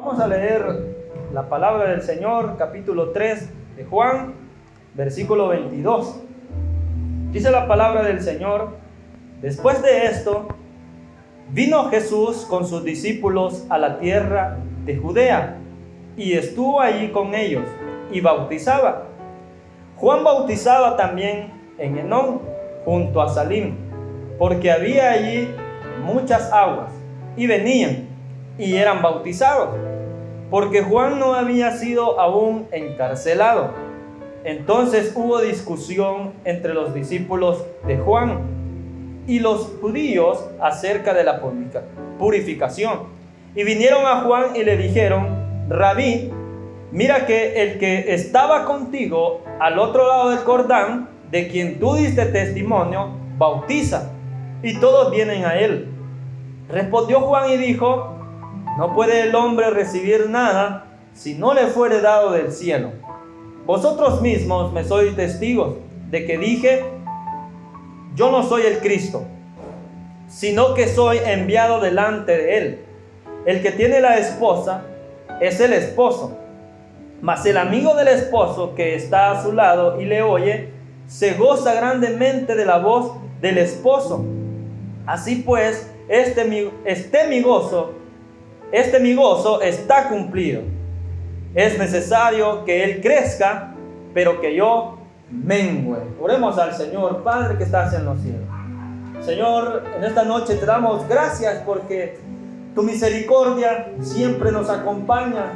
Vamos a leer la palabra del Señor, capítulo 3 de Juan, versículo 22. Dice la palabra del Señor: después de esto, vino Jesús con sus discípulos a la tierra de Judea, y estuvo allí con ellos, y bautizaba. Juan bautizaba también en Enón, junto a Salim, porque había allí muchas aguas, y venían, y eran bautizados, porque Juan no había sido aún encarcelado. Entonces hubo discusión entre los discípulos de Juan y los judíos acerca de la purificación. Y vinieron a Juan y le dijeron: Rabí, mira que el que estaba contigo al otro lado del Jordán, de quien tú diste testimonio, bautiza, y todos vienen a él. Respondió Juan y dijo: no puede el hombre recibir nada si no le fuere dado del cielo. Vosotros mismos me sois testigos de que dije: yo no soy el Cristo, sino que soy enviado delante de él. El que tiene la esposa es el esposo, mas el amigo del esposo que está a su lado y le oye, se goza grandemente de la voz del esposo. Así pues, este mi gozo está cumplido. Es necesario que él crezca, pero que yo mengüe. Oremos al Señor. Padre que estás en los cielos, Señor, en esta noche te damos gracias porque tu misericordia siempre nos acompaña,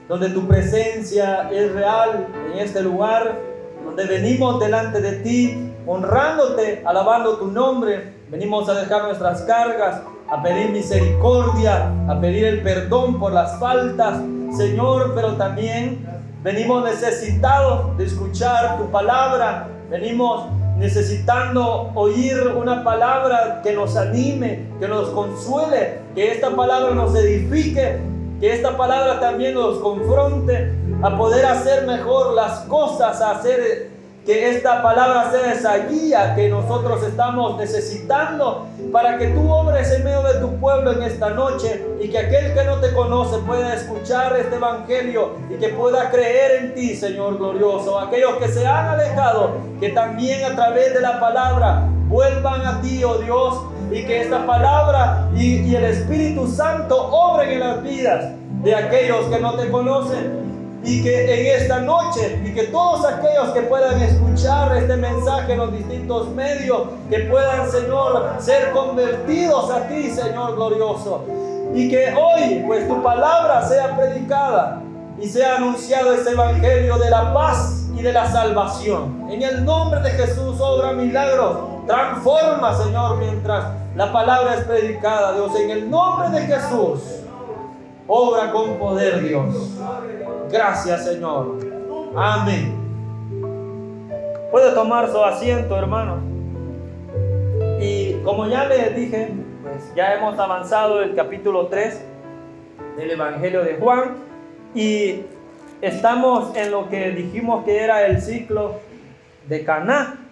donde tu presencia es real en este lugar, donde venimos delante de ti, honrándote, alabando tu nombre. Venimos a dejar nuestras cargas, a pedir misericordia, a pedir el perdón por las faltas, Señor, pero también venimos necesitados de escuchar tu palabra. Venimos necesitando oír una palabra que nos anime, que nos consuele, que esta palabra nos edifique, que esta palabra también nos confronte a poder hacer mejor las cosas, a hacer que esta palabra sea esa guía que nosotros estamos necesitando para que tú obres en medio de tu pueblo en esta noche, y que aquel que no te conoce pueda escuchar este evangelio y que pueda creer en ti, Señor glorioso. Aquellos que se han alejado, que también a través de la palabra vuelvan a ti, oh Dios, y que esta palabra y el Espíritu Santo obren en las vidas de aquellos que no te conocen. Y que en esta noche, y que todos aquellos que puedan escuchar este mensaje en los distintos medios, que puedan, Señor, ser convertidos a ti, Señor glorioso. Y que hoy, pues, tu palabra sea predicada y sea anunciado este evangelio de la paz y de la salvación. En el nombre de Jesús, obra milagros, transforma, Señor, mientras la palabra es predicada, Dios. En el nombre de Jesús, obra con poder, Dios. Gracias, Señor. Amén. Puede tomar su asiento, hermano. Y como ya les dije, pues ya hemos avanzado el capítulo 3 del Evangelio de Juan, y estamos en lo que dijimos que era el ciclo de Caná,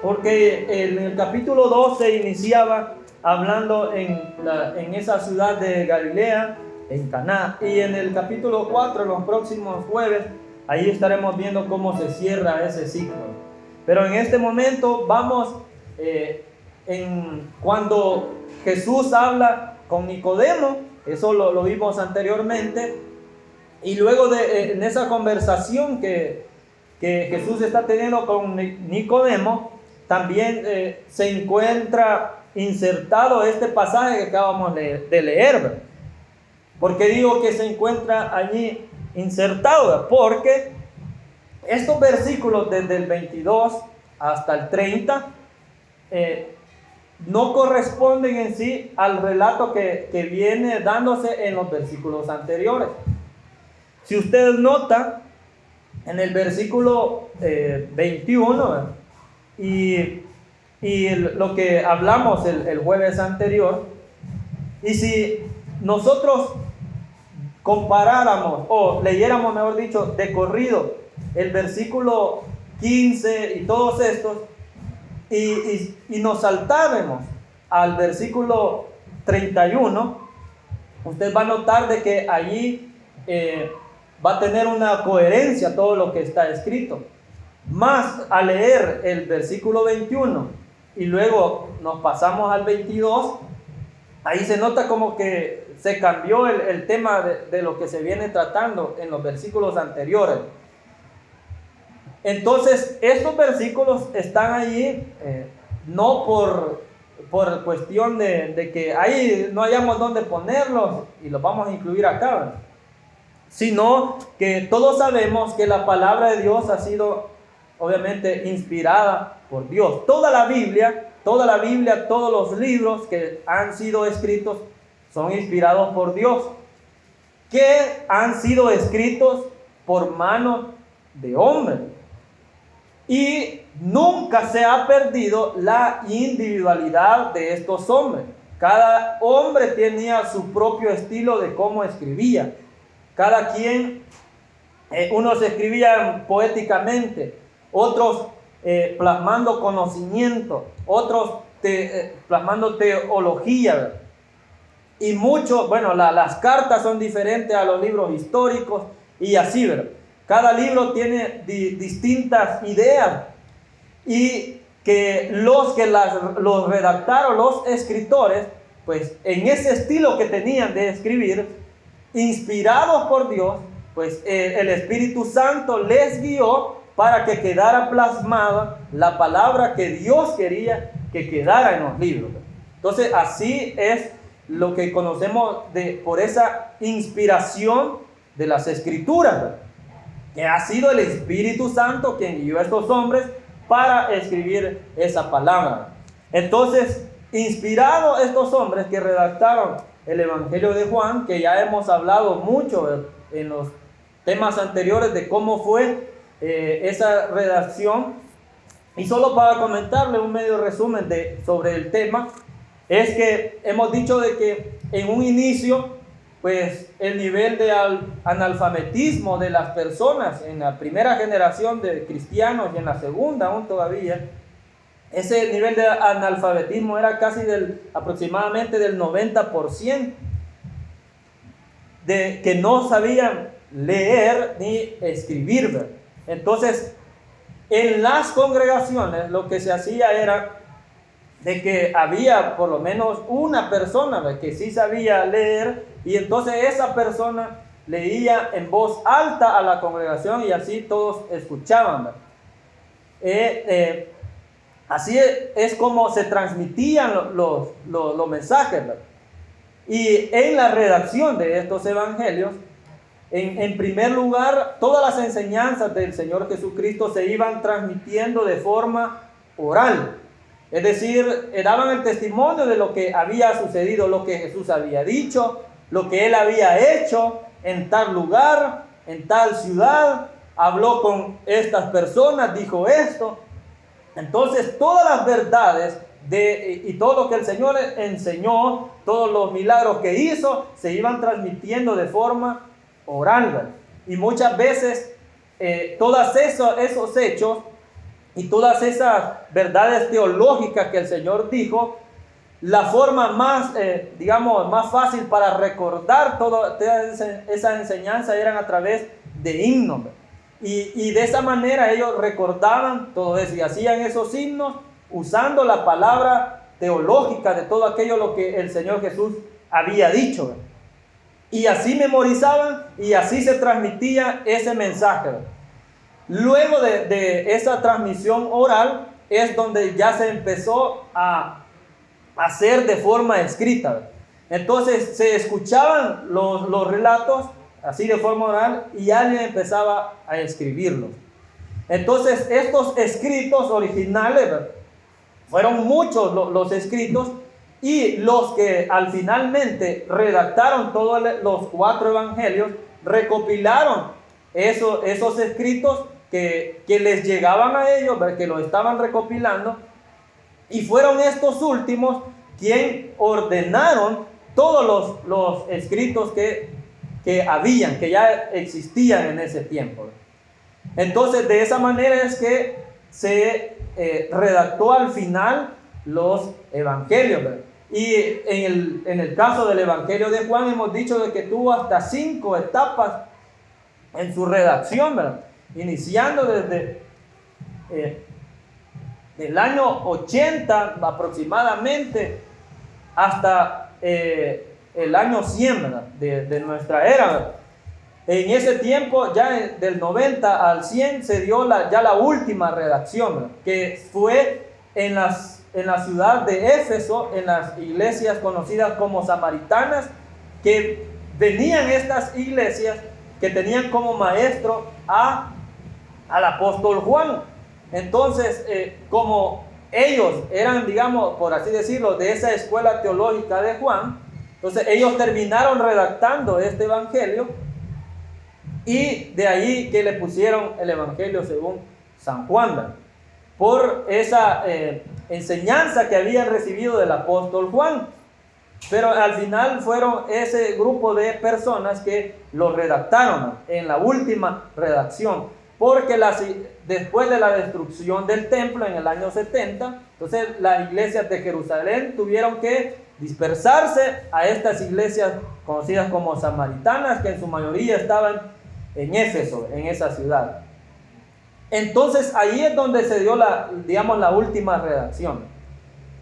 porque en el capítulo 2 se iniciaba hablando en esa ciudad de Galilea, en Caná, y en el capítulo 4, los próximos jueves, ahí estaremos viendo cómo se cierra ese ciclo. Pero en este momento vamos cuando Jesús habla con Nicodemo, eso lo vimos anteriormente, y luego en esa conversación que Jesús está teniendo con Nicodemo, también se encuentra insertado este pasaje que acabamos de leer. ¿Por qué digo que se encuentra allí insertado? Porque estos versículos desde el 22 hasta el 30 no corresponden en sí al relato que viene dándose en los versículos anteriores. Si ustedes notan, en el versículo 21 y lo que hablamos el jueves anterior, y si nosotros comparáramos o leyéramos, mejor dicho, de corrido el versículo 15 y todos estos, y nos saltáramos al versículo 31, usted va a notar de que allí va a tener una coherencia todo lo que está escrito. Más al leer el versículo 21 y luego nos pasamos al 22, ahí se nota como que se cambió el tema de lo que se viene tratando en los versículos anteriores. Entonces, estos versículos están allí no por cuestión de que ahí no hayamos dónde ponerlos y los vamos a incluir acá, ¿verdad? Sino que todos sabemos que la palabra de Dios ha sido obviamente inspirada por Dios. Toda la Biblia, todos los libros que han sido escritos son inspirados por Dios, que han sido escritos por manos de hombres. Y nunca se ha perdido la individualidad de estos hombres. Cada hombre tenía su propio estilo de cómo escribía. Cada quien, unos escribían poéticamente, otros plasmando conocimiento, otros plasmando teología, ¿verdad? Y muchos, bueno, las cartas son diferentes a los libros históricos y así, ¿verdad? Cada libro tiene distintas ideas y que los redactaron, los escritores, pues en ese estilo que tenían de escribir, inspirados por Dios, pues el Espíritu Santo les guió para que quedara plasmada la palabra que Dios quería que quedara en los libros. Entonces así es lo que conocemos por esa inspiración de las Escrituras, ¿verdad? Que ha sido el Espíritu Santo quien guió a estos hombres para escribir esa palabra. Entonces, inspirados estos hombres que redactaron el Evangelio de Juan, que ya hemos hablado mucho en los temas anteriores de cómo fue esa redacción, y solo para comentarle un medio resumen sobre el tema, es que hemos dicho de que en un inicio, pues el nivel de analfabetismo de las personas en la primera generación de cristianos y en la segunda aún todavía, ese nivel de analfabetismo era casi aproximadamente del 90%, de que no sabían leer ni escribir, ¿verdad? Entonces, en las congregaciones lo que se hacía era de que había por lo menos una persona, ¿verdad?, que sí sabía leer, y entonces esa persona leía en voz alta a la congregación y así todos escuchaban, ¿verdad? Así es como se transmitían los mensajes, ¿verdad? Y en la redacción de estos evangelios, en primer lugar, todas las enseñanzas del Señor Jesucristo se iban transmitiendo de forma oral. Es decir, daban el testimonio de lo que había sucedido, lo que Jesús había dicho, lo que Él había hecho en tal lugar, en tal ciudad, habló con estas personas, dijo esto. Entonces, todas las verdades y todo lo que el Señor enseñó, todos los milagros que hizo, se iban transmitiendo de forma oral. Y muchas veces, todos esos hechos y todas esas verdades teológicas que el Señor dijo, la forma más, más fácil para recordar toda esa enseñanza eran a través de himnos. Y de esa manera ellos recordaban todo eso y hacían esos himnos usando la palabra teológica de todo aquello lo que el Señor Jesús había dicho. Y así memorizaban y así se transmitía ese mensaje. Luego de esa transmisión oral es donde ya se empezó a hacer de forma escrita. Entonces se escuchaban los relatos así de forma oral y alguien empezaba a escribirlos. Entonces estos escritos originales, fueron muchos los escritos, y los que al finalmente redactaron todos los 4 evangelios recopilaron esos escritos que les llegaban a ellos, que lo estaban recopilando, y fueron estos últimos quien ordenaron todos los escritos que ya existían en ese tiempo. Entonces, de esa manera es que se redactó al final los evangelios, ¿verdad? Y en el caso del Evangelio de Juan hemos dicho de que tuvo hasta 5 etapas en su redacción, ¿verdad? Iniciando desde el año 80 aproximadamente hasta el año 100, ¿verdad? De nuestra era, ¿verdad? En ese tiempo, ya del 90 al 100, se dio ya la última redacción, ¿verdad? Que fue en la ciudad de Éfeso, en las iglesias conocidas como samaritanas, que venían estas iglesias que tenían como maestro al apóstol Juan. Entonces, como ellos eran, digamos, por así decirlo, de esa escuela teológica de Juan, entonces ellos terminaron redactando este evangelio, y de ahí que le pusieron el evangelio según San Juan, ¿verdad? Por esa enseñanza que habían recibido del apóstol Juan. Pero al final fueron ese grupo de personas que lo redactaron en la última redacción, porque después de la destrucción del templo en el año 70, entonces las iglesias de Jerusalén tuvieron que dispersarse a estas iglesias conocidas como samaritanas, que en su mayoría estaban en Éfeso, en esa ciudad. Entonces ahí es donde se dio la última redacción,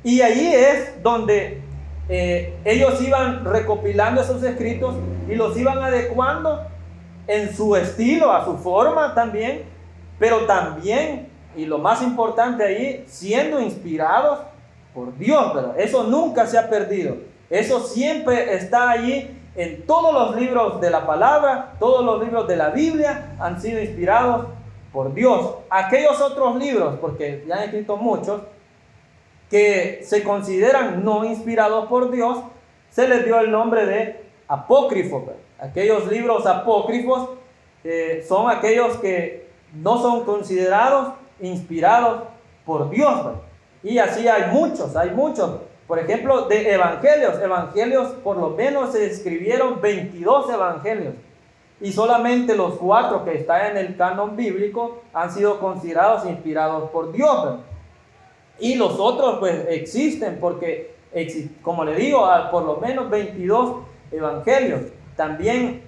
y ahí es donde ellos iban recopilando esos escritos y los iban adecuando en su estilo, a su forma también, pero también, y lo más importante ahí, siendo inspirados por Dios, ¿verdad? Eso nunca se ha perdido, eso siempre está ahí en todos los libros de la palabra. Todos los libros de la Biblia han sido inspirados por Dios. Aquellos otros libros, porque ya han escrito muchos, que se consideran no inspirados por Dios, se les dio el nombre de apócrifos. Aquellos libros apócrifos son aquellos que no son considerados inspirados por Dios, ¿verdad? Y así hay muchos. Por ejemplo, de evangelios, por lo menos se escribieron 22 evangelios, y solamente los 4 que están en el canon bíblico han sido considerados inspirados por Dios, ¿verdad? Y los otros pues existen, porque como le digo, por lo menos 22 evangelios. También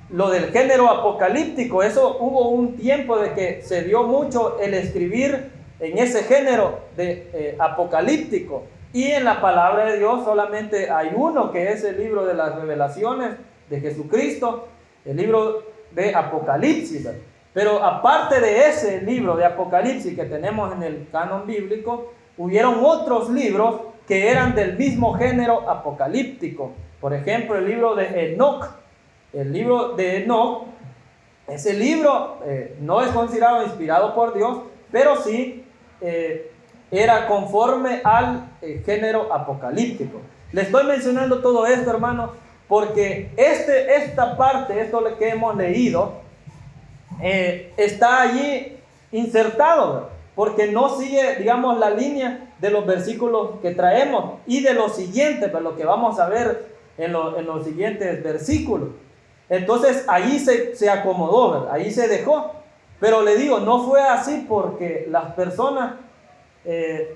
lo del género apocalíptico, eso hubo un tiempo de que se dio mucho el escribir en ese género de apocalíptico, y en la palabra de Dios solamente hay uno, que es el libro de las revelaciones de Jesucristo, el libro de Apocalipsis, ¿verdad? Pero aparte de ese libro de Apocalipsis que tenemos en el canon bíblico, hubieron otros libros que eran del mismo género apocalíptico. Por ejemplo, el libro de Enoc. El libro de Enoc, ese libro no es considerado inspirado por Dios, pero sí era conforme al género apocalíptico. Le estoy mencionando todo esto, hermano, porque esta parte, esto que hemos leído, está allí insertado, ¿verdad? Porque no sigue, digamos, la línea de los versículos que traemos y de los siguientes, pero lo que vamos a ver en los siguientes versículos. Entonces allí se acomodó, ¿verdad? Ahí se dejó. Pero le digo, no fue así porque las personas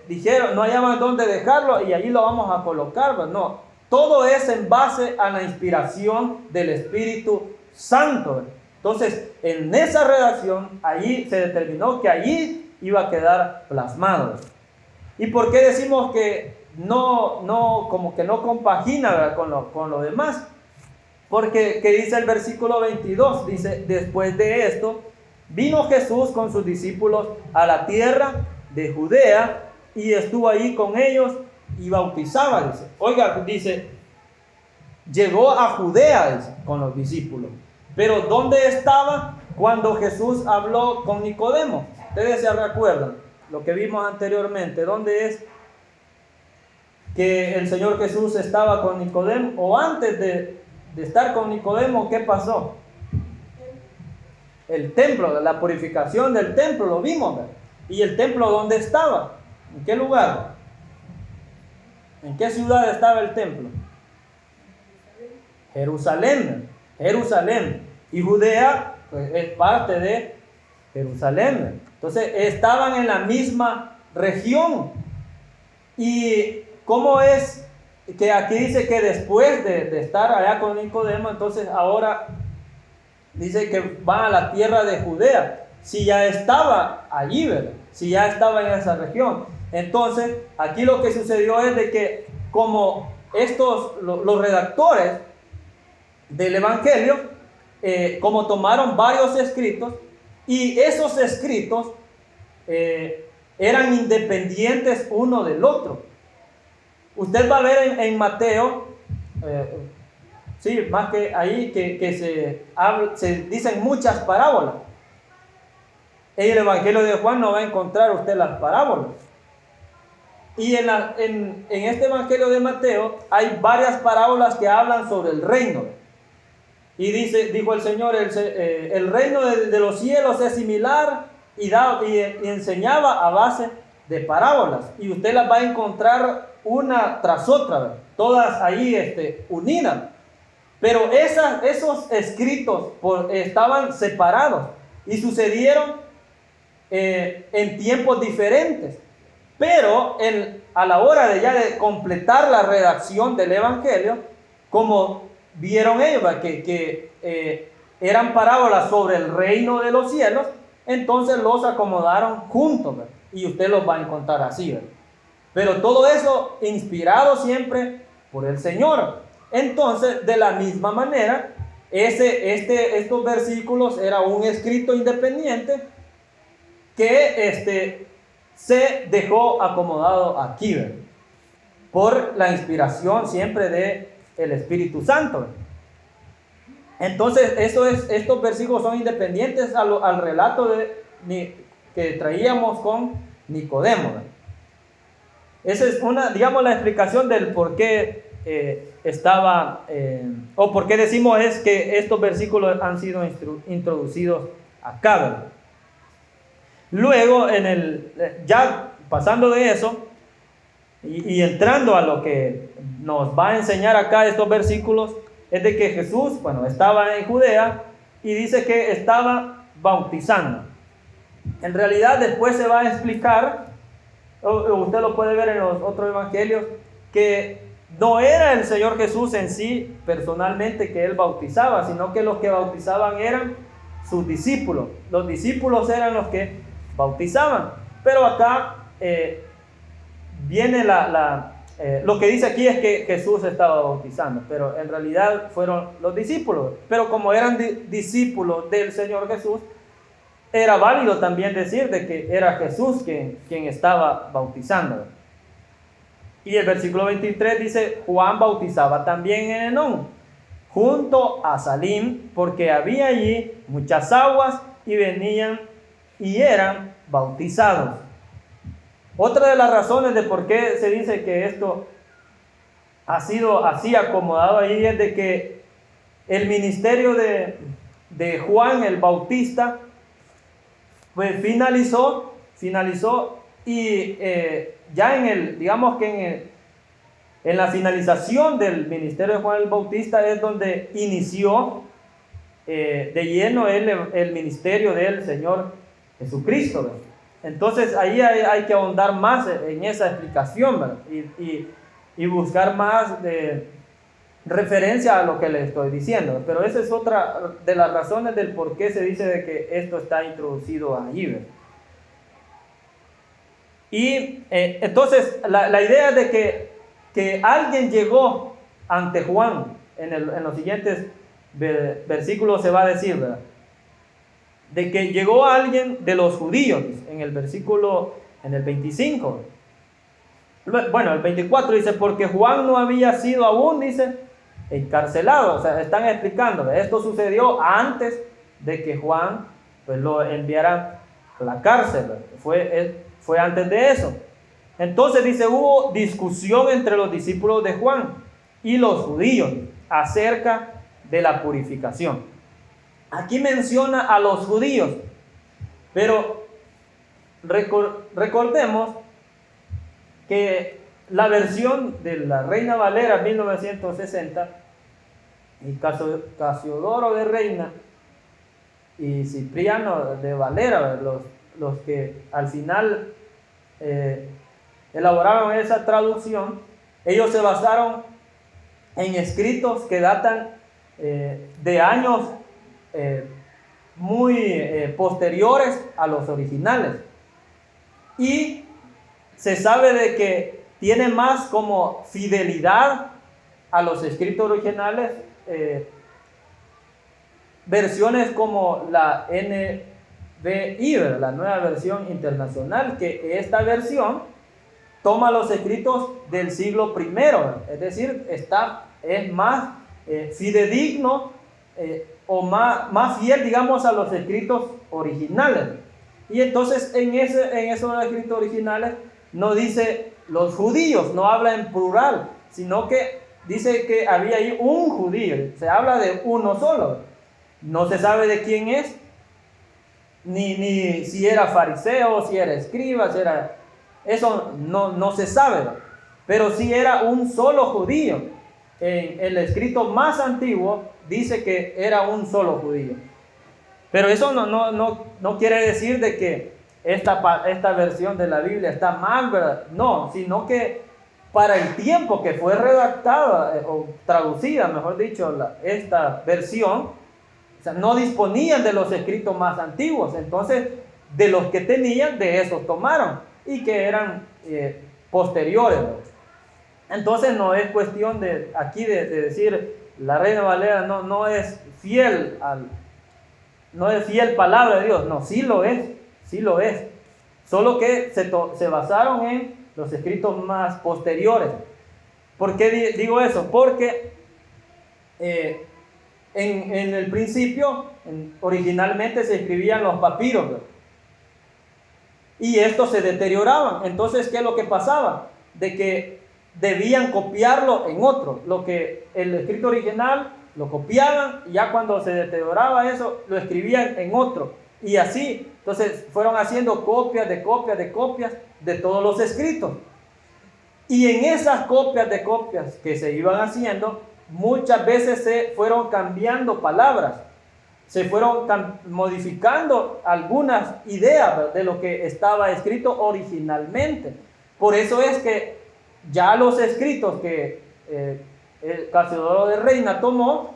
dijeron, no hallaban dónde dejarlo y allí lo vamos a colocar, ¿verdad? No, todo es en base a la inspiración del Espíritu Santo, ¿verdad? Entonces, en esa redacción, allí se determinó que allí iba a quedar plasmado. ¿Y por qué decimos que como que no compagina, ¿verdad?, con lo demás? Porque, ¿qué dice el versículo 22? Dice, después de esto, vino Jesús con sus discípulos a la tierra de Judea y estuvo ahí con ellos y bautizaba, dice. Oiga, dice, llegó a Judea, dice, con los discípulos. Pero ¿dónde estaba cuando Jesús habló con Nicodemo? Ustedes se recuerdan lo que vimos anteriormente. ¿Dónde es que el Señor Jesús estaba con Nicodemo? O antes de estar con Nicodemo, ¿qué pasó? El templo, la purificación del templo, lo vimos, ¿verdad? ¿Y el templo dónde estaba? ¿En qué lugar? ¿En qué ciudad estaba el templo? Jerusalén. Y Judea pues, es parte de Jerusalén. Entonces estaban en la misma región. ¿Y cómo es que aquí dice que después de estar allá con Nicodemo, entonces ahora dice que van a la tierra de Judea, si ya estaba allí, ¿verdad? Si ya estaba en esa región. Entonces, aquí lo que sucedió es de que como los redactores del Evangelio, como tomaron varios escritos, y esos escritos eran independientes uno del otro. Usted va a ver en Mateo, sí, más que ahí que se dicen muchas parábolas. En el Evangelio de Juan no va a encontrar usted las parábolas. Y en este Evangelio de Mateo hay varias parábolas que hablan sobre el reino. Y dijo el Señor, el reino de los cielos es similar, y enseñaba a base de parábolas. Y usted las va a encontrar una tras otra, ¿verdad? Todas ahí unidas. Pero esos escritos estaban separados y sucedieron en tiempos diferentes. Pero a la hora de completar la redacción del Evangelio, como vieron ellos que eran parábolas sobre el reino de los cielos, entonces los acomodaron juntos, ¿verdad? Y usted los va a encontrar así, ¿verdad? Pero todo eso inspirado siempre por el Señor. Entonces, de la misma manera, estos versículos era un escrito independiente que se dejó acomodado aquí, ¿verdad? Por la inspiración siempre del Espíritu Santo, ¿verdad? Entonces, estos versículos son independientes al relato que traíamos con Nicodemo, ¿verdad? Esa es digamos, la explicación del por qué o por qué decimos es que estos versículos han sido introducidos acá, ¿verdad? Luego, ya pasando de eso y entrando a lo que nos va a enseñar acá estos versículos, es de que Jesús, estaba en Judea y dice que estaba bautizando. En realidad, después se va a explicar, usted lo puede ver en los otros evangelios, que no era el Señor Jesús en sí personalmente que él bautizaba, sino que los que bautizaban eran sus discípulos. Los discípulos eran los que bautizaban. Pero acá viene lo que dice aquí es que Jesús estaba bautizando, pero en realidad fueron los discípulos. Pero como eran discípulos del Señor Jesús, era válido también decir de que era Jesús quien estaba bautizando. Y el versículo 23 dice: Juan bautizaba también en Enón, junto a Salim, porque había allí muchas aguas, y venían y eran bautizados. Otra de las razones de por qué se dice que esto ha sido así acomodado ahí es de que el ministerio de Juan el Bautista pues finalizó y ya digamos que en la finalización del ministerio de Juan el Bautista es donde inició de lleno el ministerio del Señor Jesucristo, ¿verdad? Entonces ahí hay que ahondar más en esa explicación, ¿verdad? Y buscar más de referencia a lo que le estoy diciendo. Pero esa es otra de las razones del por qué se dice de que esto está introducido allí, ¿verdad? Y entonces la idea de que alguien llegó ante Juan en los siguientes versículos se va a decir, ¿verdad? De que llegó alguien de los judíos en el 25. Bueno, el 24 dice: porque Juan no había sido aún, dice, encarcelado. O sea, están explicando, esto sucedió antes de que Juan pues lo enviara a la cárcel, ¿verdad? Fue antes de eso. Entonces dice: hubo discusión entre los discípulos de Juan y los judíos acerca de la purificación. Aquí menciona a los judíos, pero recordemos que la versión de la Reina Valera 1960 y Casiodoro de Reina y Cipriano de Valera, los que al final elaboraron esa traducción, ellos se basaron en escritos que datan de años muy posteriores a los originales. Y se sabe de que tiene más como fidelidad a los escritos originales versiones como la NBI, la Nueva Versión Internacional, que esta versión toma los escritos del siglo I, es decir, es más fidedigno o más fiel, digamos, a los escritos originales. Y entonces en esos escritos originales no dice los judíos, no habla en plural, sino que dice que había ahí un judío, se habla de uno solo. No se sabe de quién es, ni si era fariseo, si era escriba, si era... Eso no se sabe, pero sí era un solo judío. En el escrito más antiguo dice que era un solo judío. Pero eso no quiere decir de que esta versión de la Biblia está mal, ¿verdad? No, sino que para el tiempo que fue redactada o traducida, mejor dicho, esta versión, o sea, no disponían de los escritos más antiguos. Entonces, de los que tenían, de esos tomaron y que eran posteriores, ¿no? Entonces no es cuestión de aquí de decir la Reina Valera no es fiel no es fiel palabra de Dios. No, sí lo es, solo que se basaron en los escritos más posteriores. ¿Por qué digo eso? Porque en el principio originalmente se escribían los papiros, ¿no? Y estos se deterioraban. Entonces, ¿qué es lo que pasaba? De que debían copiarlo en otro. Lo que el escrito original lo copiaban y ya cuando se deterioraba eso, lo escribían en otro. Y así, entonces fueron haciendo copias de copias de copias de todos los escritos. Y en esas copias de copias que se iban haciendo, muchas veces se fueron cambiando palabras. Se fueron modificando algunas ideas de lo que estaba escrito originalmente. Por eso es que ya los escritos que Casiodoro de Reina tomó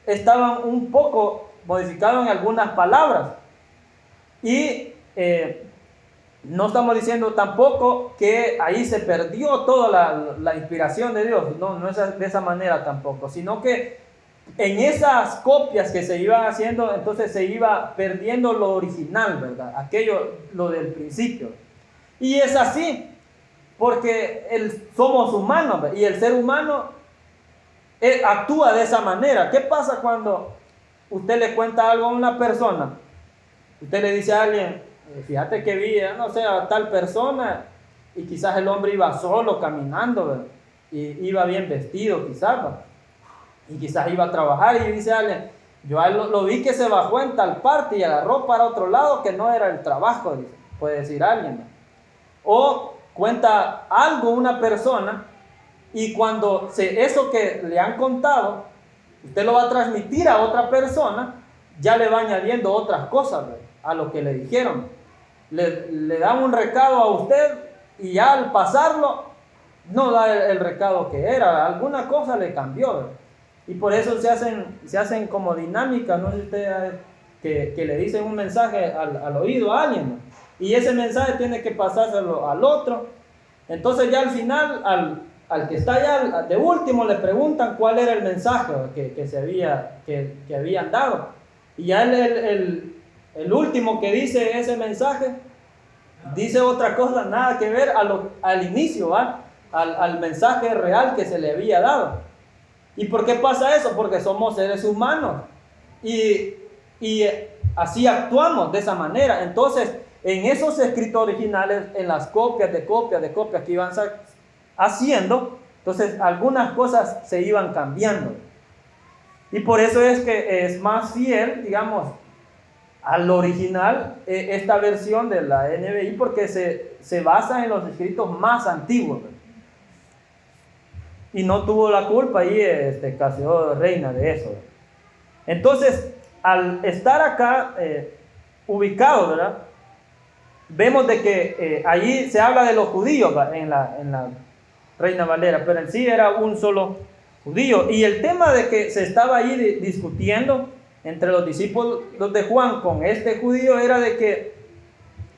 estaban un poco modificados en algunas palabras. Y no estamos diciendo tampoco que ahí se perdió toda la inspiración de Dios. No es de esa manera tampoco, sino que en esas copias que se iban haciendo, entonces se iba perdiendo lo original, ¿verdad? Aquello, lo del principio. Y es así, porque somos humanos, ¿verdad? Y el ser humano actúa de esa manera. ¿Qué pasa cuando usted le cuenta algo a una persona? Usted le dice a alguien, fíjate que vi, no sé, a tal persona, y quizás el hombre iba solo caminando, ¿verdad? Y iba bien vestido, quizás, ¿verdad? Y quizás iba a trabajar y dice a alguien, yo lo vi que se bajó en tal parte y agarró para otro lado que no era el trabajo, dice, puede decir alguien, ¿no? O cuenta algo una persona y cuando eso que le han contado, usted lo va a transmitir a otra persona, ya le va añadiendo otras cosas, ¿no?, a lo que le dijeron. Le dan un recado a usted y ya al pasarlo no da el recado que era, alguna cosa le cambió, ¿no? Y por eso se hacen como dinámicas, no sé usted, que le dicen un mensaje al oído a alguien, ¿no? Y ese mensaje tiene que pasárselo al otro. Entonces ya al final, al que está allá de último, le preguntan cuál era el mensaje que habían dado. Y ya el último que dice ese mensaje, dice otra cosa, nada que ver al inicio, ¿va? Al mensaje real que se le había dado. ¿Y por qué pasa eso? Porque somos seres humanos y así actuamos de esa manera. Entonces, en esos escritos originales, en las copias de copias de copias que iban haciendo, entonces algunas cosas se iban cambiando. Y por eso es que es más fiel, digamos, al original esta versión de la NBI, porque se basa en los escritos más antiguos. Y no tuvo la culpa ahí Casiodoro de Reina de eso. Entonces, al estar acá ubicado, ¿verdad?, vemos de que allí se habla de los judíos, ¿verdad?, en la Reina Valera, pero en sí era un solo judío. Y el tema de que se estaba ahí discutiendo entre los discípulos de Juan con este judío era de que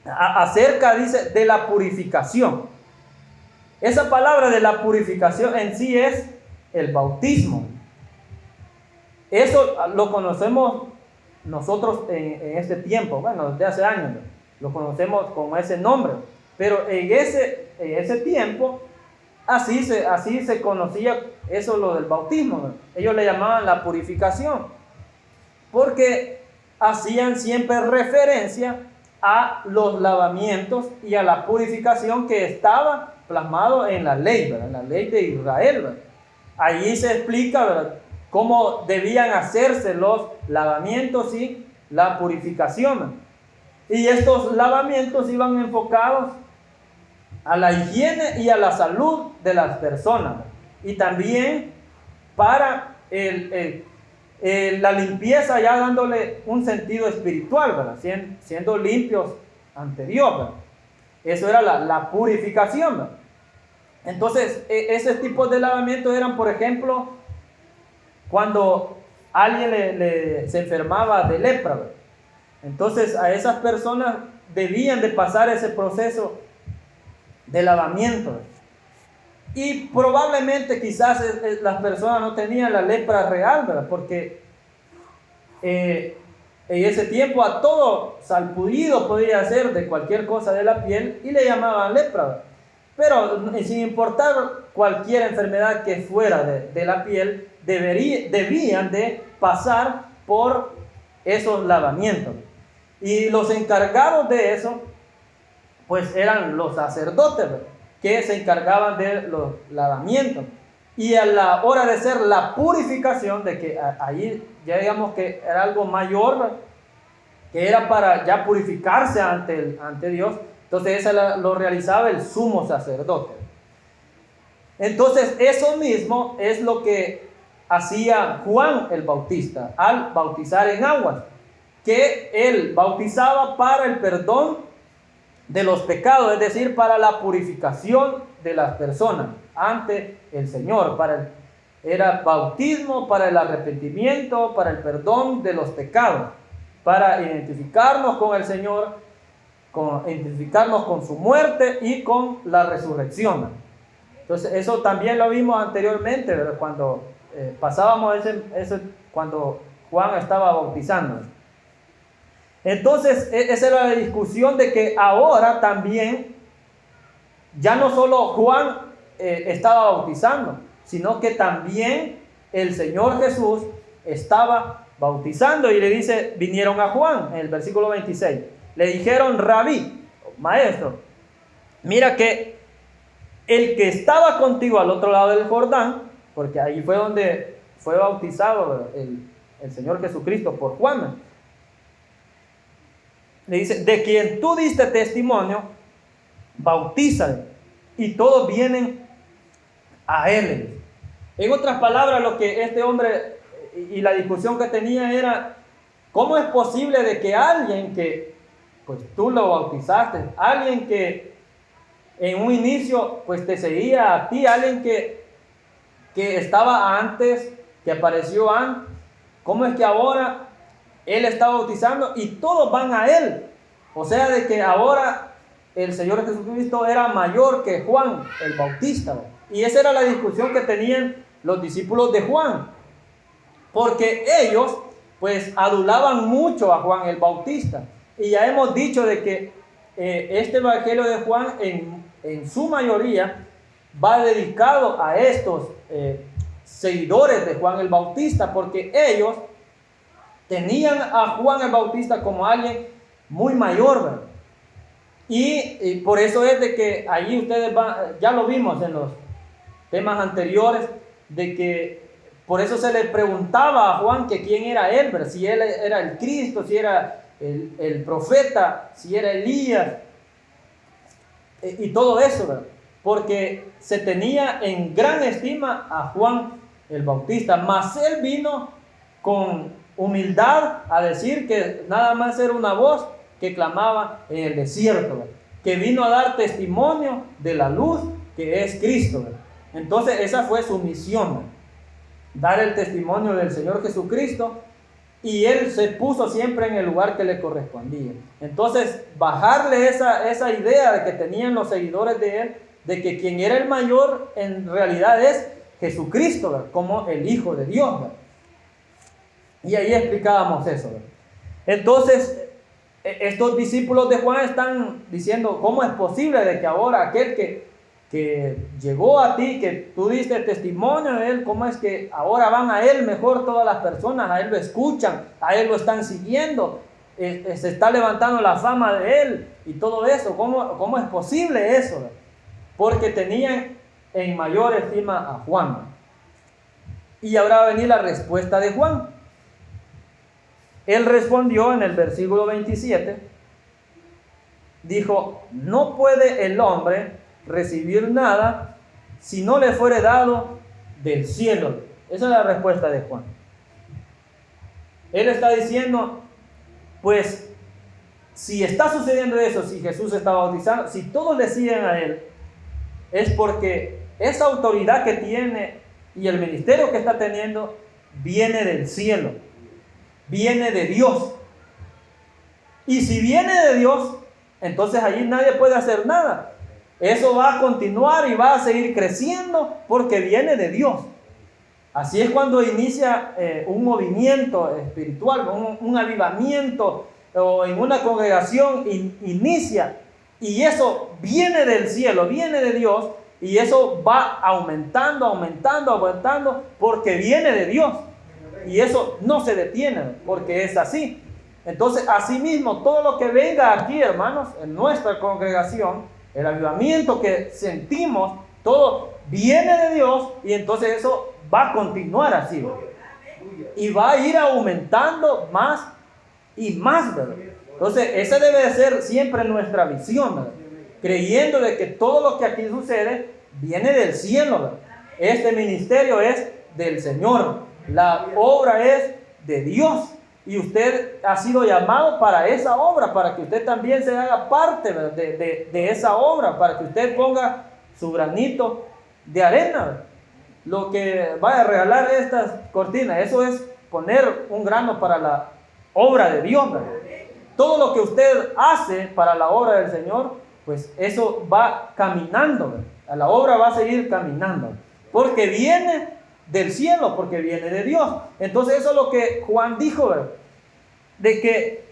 acerca, dice, de la purificación. Esa palabra de la purificación en sí es el bautismo. Eso lo conocemos nosotros en este tiempo, bueno, desde hace años, lo conocemos con ese nombre, pero en ese tiempo así se conocía eso, lo del bautismo. Ellos le llamaban la purificación, porque hacían siempre referencia a los lavamientos y a la purificación que estaba plasmado en la ley, ¿verdad? En la ley de Israel, ¿verdad? Allí se explica, ¿verdad?, cómo debían hacerse los lavamientos y la purificación, ¿verdad? Y estos lavamientos iban enfocados a la higiene y a la salud de las personas, ¿verdad? Y también para la limpieza, ya dándole un sentido espiritual, ¿verdad? Siendo limpios anterior, ¿verdad? Eso era la purificación, ¿verdad? Entonces, ese tipo de lavamientos eran, por ejemplo, cuando alguien se enfermaba de lepra, ¿verdad? Entonces, a esas personas debían de pasar ese proceso de lavamiento, ¿verdad? Y probablemente quizás las personas no tenían la lepra real, ¿verdad? Porque en ese tiempo a todo salpullido podía ser de cualquier cosa de la piel y le llamaban lepra, ¿verdad? Pero sin importar cualquier enfermedad que fuera de la piel, debían de pasar por esos lavamientos. Y los encargados de eso, pues eran los sacerdotes, ¿verdad?, que se encargaban de los lavamientos. Y a la hora de hacer la purificación, de que ahí ya digamos que era algo mayor, ¿verdad?, que era para ya purificarse ante Dios, entonces eso lo realizaba el sumo sacerdote. Entonces eso mismo es lo que hacía Juan el Bautista al bautizar en aguas, que él bautizaba para el perdón de los pecados, es decir, para la purificación de las personas ante el Señor. Era bautismo para el arrepentimiento, para el perdón de los pecados, para identificarnos con el Señor, identificarnos con su muerte y con la resurrección. Entonces eso también lo vimos anteriormente, ¿verdad?, cuando pasábamos cuando Juan estaba bautizando. Entonces esa era la discusión de que ahora también ya no solo Juan estaba bautizando, sino que también el Señor Jesús estaba bautizando. Y le dice, vinieron a Juan en el versículo 26, le dijeron: Rabí, maestro, mira que el que estaba contigo al otro lado del Jordán, porque ahí fue donde fue bautizado el Señor Jesucristo por Juan, le dice: de quien tú diste testimonio, bautízale, y todos vienen a él. En otras palabras, lo que este hombre y la discusión que tenía era: ¿cómo es posible de que alguien que pues tú lo bautizaste, alguien que en un inicio pues te seguía a ti, alguien que estaba antes, que apareció antes, cómo es que ahora él está bautizando y todos van a él? O sea, de que ahora el Señor Jesucristo era mayor que Juan el Bautista. Y esa era la discusión que tenían los discípulos de Juan, porque ellos pues adulaban mucho a Juan el Bautista. Y ya hemos dicho de que este evangelio de Juan en su mayoría va dedicado a estos seguidores de Juan el Bautista, porque ellos tenían a Juan el Bautista como alguien muy mayor, ¿verdad? Y por eso es de que allí ustedes ya lo vimos en los temas anteriores, de que por eso se le preguntaba a Juan que quién era él, ¿verdad?, si él era el Cristo, si era el profeta, si era Elías, y todo eso, ¿verdad?, porque se tenía en gran estima a Juan el Bautista, mas él vino con humildad a decir que nada más era una voz que clamaba en el desierto, ¿verdad?, que vino a dar testimonio de la luz que es Cristo, ¿verdad? Entonces esa fue su misión, ¿verdad?, dar el testimonio del Señor Jesucristo y él se puso siempre en el lugar que le correspondía. Entonces, bajarle esa idea de que tenían los seguidores de él, de que quien era el mayor en realidad es Jesucristo, ¿verdad? Como el Hijo de Dios, ¿verdad? Y ahí explicábamos eso, ¿verdad? Entonces, estos discípulos de Juan están diciendo, ¿cómo es posible de que ahora aquel que llegó a ti, que tú diste testimonio de él, cómo es que ahora van a él mejor todas las personas, a él lo escuchan, a él lo están siguiendo, se está levantando la fama de él y todo eso? ¿Cómo es posible eso? Porque tenían en mayor estima a Juan. Y ahora va a venir la respuesta de Juan. Él respondió en el versículo 27, dijo, no puede el hombre recibir nada si no le fuere dado del cielo. Esa es la respuesta de Juan. Él está diciendo, pues, si está sucediendo eso, si Jesús está bautizando, si todos le siguen a él, es porque esa autoridad que tiene y el ministerio que está teniendo viene del cielo, viene de Dios. Y si viene de Dios, entonces allí nadie puede hacer nada. Eso va a continuar y va a seguir creciendo porque viene de Dios. Así es cuando inicia un movimiento espiritual, un avivamiento, o en una congregación inicia, y eso viene del cielo, viene de Dios, y eso va aumentando, porque viene de Dios. Y eso no se detiene, porque es así. Entonces, asimismo, todo lo que venga aquí, hermanos, en nuestra congregación, el avivamiento que sentimos, todo viene de Dios, y entonces eso va a continuar así, ¿verdad? Y va a ir aumentando más y más, ¿verdad? Entonces, esa debe de ser siempre nuestra visión, ¿verdad? Creyendo de que todo lo que aquí sucede viene del cielo, ¿verdad? Este ministerio es del Señor, la obra es de Dios, y usted ha sido llamado para esa obra, para que usted también se haga parte de esa obra, para que usted ponga su granito de arena, ¿verdad? Lo que vaya a regalar estas cortinas, eso es poner un grano para la obra de Dios, ¿verdad? Todo lo que usted hace para la obra del Señor, pues eso va caminando, ¿verdad? La obra va a seguir caminando, porque viene del cielo, porque viene de Dios. Entonces eso es lo que Juan dijo, ¿verdad? De que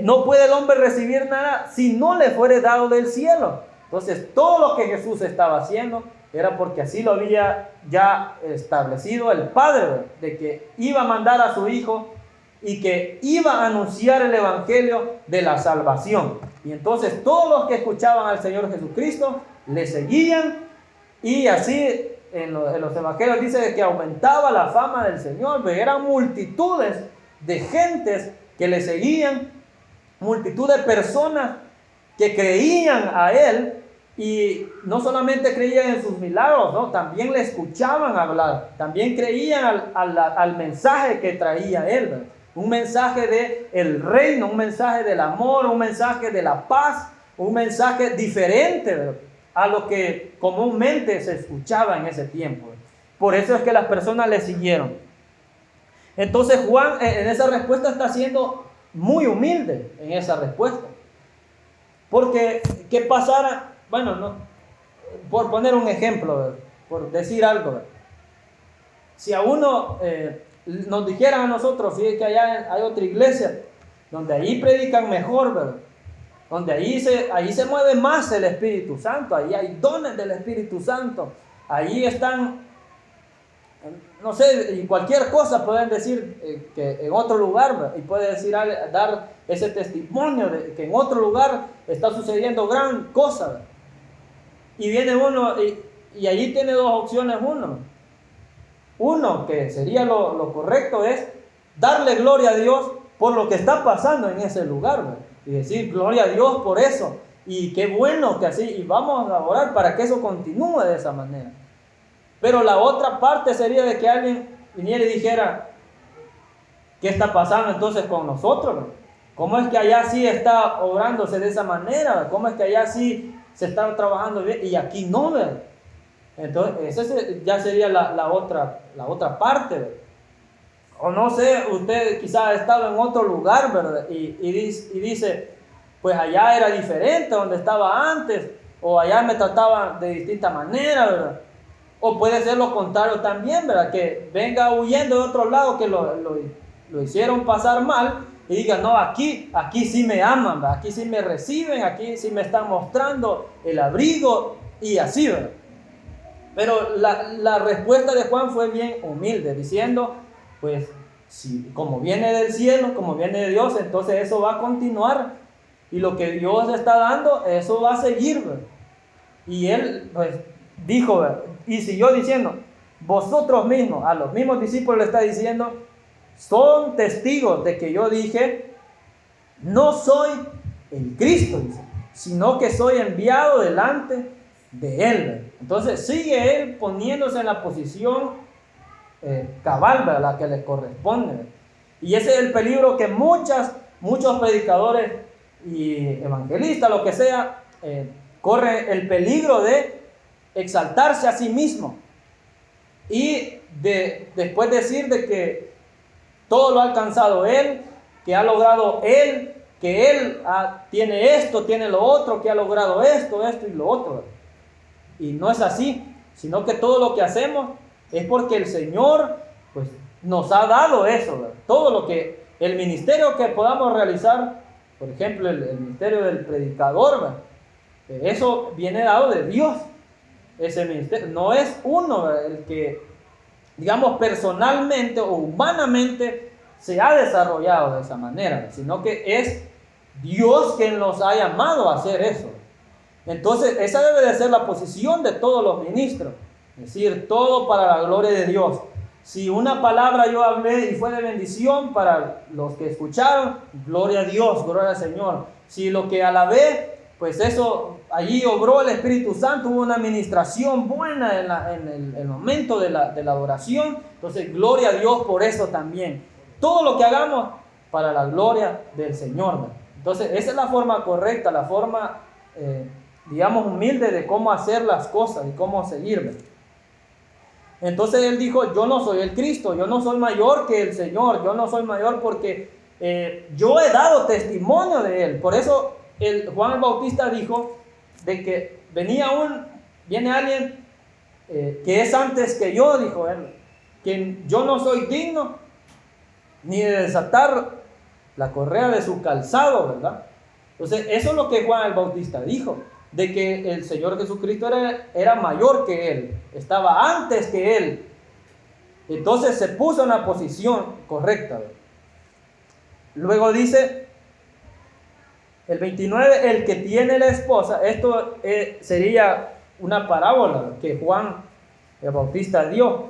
no puede el hombre recibir nada si no le fuere dado del cielo. Entonces todo lo que Jesús estaba haciendo era porque así lo había ya establecido el Padre, ¿verdad? De que iba a mandar a su Hijo y que iba a anunciar el Evangelio de la salvación. Y entonces todos los que escuchaban al Señor Jesucristo le seguían, y así en los evangelios dice de que aumentaba la fama del Señor. Eran multitudes de gentes que le seguían, multitud de personas que creían a él, y no solamente creían en sus milagros, ¿no? También le escuchaban hablar, también creían al mensaje que traía él, ¿verdad? Un mensaje del reino, un mensaje del amor, un mensaje de la paz, un mensaje diferente, ¿verdad?, a lo que comúnmente se escuchaba en ese tiempo. Por eso es que las personas le siguieron. Entonces Juan en esa respuesta está siendo muy humilde en esa respuesta. Porque ¿qué pasara? Bueno, no, por poner un ejemplo, ¿verdad?, por decir algo, ¿verdad?, si a uno nos dijeran a nosotros, fíjate que allá hay otra iglesia donde ahí predican mejor, ¿verdad?, donde ahí se mueve más el Espíritu Santo, ahí hay dones del Espíritu Santo, ahí están, no sé, y cualquier cosa pueden decir que en otro lugar, ¿verdad?, y puede decir, dar ese testimonio de que en otro lugar está sucediendo gran cosa, ¿verdad?, y viene uno y allí tiene dos opciones. Uno que sería lo correcto es darle gloria a Dios por lo que está pasando en ese lugar, ¿verdad?, y decir gloria a Dios por eso, y qué bueno que así, y vamos a orar para que eso continúe de esa manera. Pero la otra parte sería de que alguien viniera y dijera, ¿qué está pasando entonces con nosotros, ¿verdad? ¿Cómo es que allá sí está obrándose de esa manera, ¿verdad? ¿Cómo es que allá sí se está trabajando bien y aquí no, ¿verdad? Entonces esa ya sería la otra parte, ¿verdad? O no sé, usted quizás ha estado en otro lugar, ¿verdad? Y dice, pues allá era diferente donde estaba antes, o allá me trataban de distinta manera, ¿verdad? O puede ser lo contrario también, ¿verdad? Que venga huyendo de otro lado, que lo hicieron pasar mal, y diga, no, aquí sí me aman, ¿verdad? Aquí sí me reciben, aquí sí me están mostrando el abrigo, y así, ¿verdad? Pero la respuesta de Juan fue bien humilde, diciendo, pues, si, como viene del cielo, como viene de Dios, entonces eso va a continuar, y lo que Dios está dando, eso va a seguir, ¿verdad? Y él, pues, dijo, ¿verdad? Y siguió diciendo, vosotros mismos, a los mismos discípulos le está diciendo, son testigos de que yo dije, no soy el Cristo, dice, sino que soy enviado delante de él. Entonces sigue él poniéndose en la posición cabal, ¿verdad? La que le corresponde, ¿verdad? Y ese es el peligro que muchos predicadores y evangelistas, lo que sea, corre el peligro de exaltarse a sí mismo y de después decir de que todo lo ha alcanzado él, que ha logrado él, que él tiene esto, tiene lo otro, que ha logrado esto y lo otro. Y no es así, sino que todo lo que hacemos es porque el Señor, pues, nos ha dado eso, ¿verdad? Todo lo que, el ministerio que podamos realizar, por ejemplo, el ministerio del predicador, ¿verdad? Eso viene dado de Dios, ese ministerio. No es uno, ¿verdad?, el que, digamos, personalmente o humanamente se ha desarrollado de esa manera, sino que es Dios quien nos ha llamado a hacer eso. Entonces, esa debe de ser la posición de todos los ministros, es decir, todo para la gloria de Dios. Si una palabra yo hablé y fue de bendición para los que escucharon, gloria a Dios, gloria al Señor. Si lo que alabé, pues eso, allí obró el Espíritu Santo, hubo una administración buena en el momento de la adoración, entonces gloria a Dios por eso también. Todo lo que hagamos para la gloria del Señor, ¿verdad? Entonces esa es la forma correcta, la forma, digamos, humilde de cómo hacer las cosas y cómo seguir, ¿verdad? Entonces él dijo, yo no soy el Cristo, yo no soy mayor que el Señor, yo no soy mayor porque yo he dado testimonio de él. Por eso Juan el Bautista dijo de que viene alguien que es antes que yo, dijo él, que yo no soy digno ni de desatar la correa de su calzado, ¿verdad? Entonces eso es lo que Juan el Bautista dijo, de que el Señor Jesucristo era mayor que él, estaba antes que él. Entonces se puso en la posición correcta, ¿verdad? Luego dice el 29, el que tiene la esposa, esto sería una parábola que Juan el Bautista dio.